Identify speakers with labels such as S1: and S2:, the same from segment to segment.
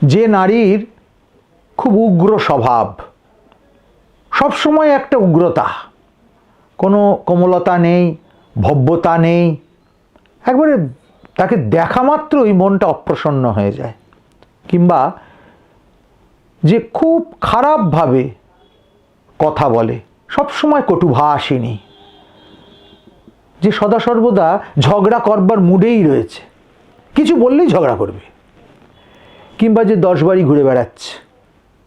S1: যে নারীর খুব উগ্র স্বভাব, সবসময় একটা উগ্রতা, কোনো কোমলতা নেই, ভব্যতা নেই, একবারে তাকে দেখা মাত্রই মনটা অপ্রসন্ন হয়ে যায়, কিংবা যে খুব খারাপভাবে কথা বলে, সবসময় কটুভাষিনী, যে সদা সর্বদা ঝগড়া করবার মুডেই রয়েছে, কিছু বললেই ঝগড়া করবে, কিংবা যে 10 বাড়ি ঘুরে বেড়াচ্ছে,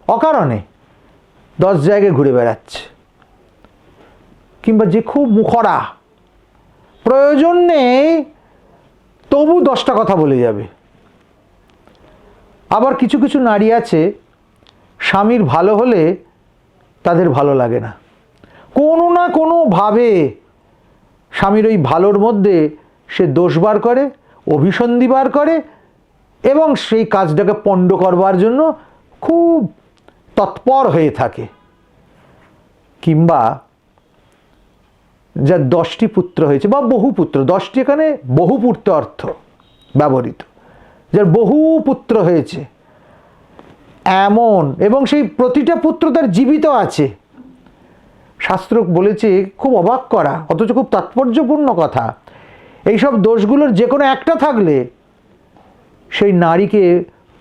S1: অকারণে 10 জায়গায় ঘুরে বেড়াচ্ছে, কিংবা যে খুব মুখরা, প্রয়োজন নেই তবু 10টা কথা বলে যাবে। আবার কিছু কিছু নারী আছে, স্বামীর ভালো হলে তাদের ভালো লাগে না, কোনো না কোনোভাবে স্বামীর ওই ভালোর মধ্যে সে দোষ বার করে, অভিসন্ধি বার করে, এবং সেই কাজটাকে পণ্ড করবার জন্য খুব তৎপর হয়ে থাকে। কিংবা যার 10টি পুত্র হয়েছে বা বহু পুত্র, 10টি এখানে বহু পুত্র অর্থ ব্যবহৃত, যার বহু পুত্র হয়েছে এমন, এবং সেই প্রতিটা পুত্র তার জীবিত আছে। শাস্ত্র বলেছে, খুব অবাক করা অথচ খুব তাৎপর্যপূর্ণ কথা, এইসব দোষগুলোর যে কোনো একটা থাকলে সেই নারীকে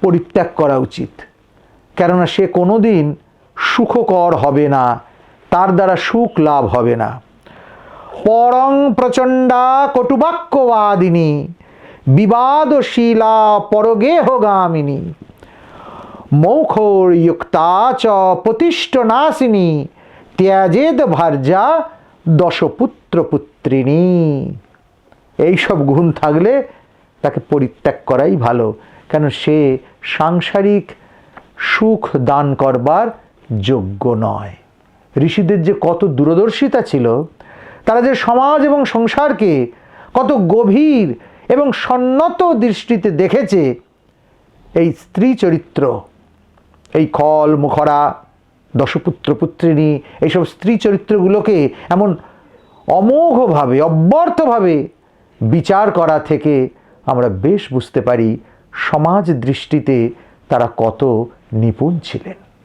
S1: পরিত্যাগ করা উচিত, কেননা সে কোনোদিন সুখকর হবে না, তার দ্বারা সুখ লাভ হবে না। পরং প্রচণ্ডা কটুবাক্যবাদিনী বিবাদশীলা পরগেহগামিনী মৌখোর্যুক্তা চ প্রতিষ্ঠনাশিনী ত্যাজেদ ভার্যা দশপুত্র পুত্রিনী। এইসব গুণ থাকলে তাকে পরিত্যাগ করাই ভালো, কেন সে সাংসারিক সুখ দান করবার যোগ্য নয়। ঋষিদের যে কত দূরদর্শিতা ছিল, তারা যে সমাজ এবং সংসারকে কত গভীর এবং সন্নত দৃষ্টিতে দেখেছে, এই স্ত্রী চরিত্র, এই খল মুখরা, দশপুত্র পুত্রিনী, এইসব স্ত্রী চরিত্রগুলোকে এমন অমোঘভাবে, অব্যর্থভাবে বিচার করা থেকে আমরা বেশ বুঝতে পারি সমাজ দৃষ্টিতে তারা কত নিপুণ ছিলেন।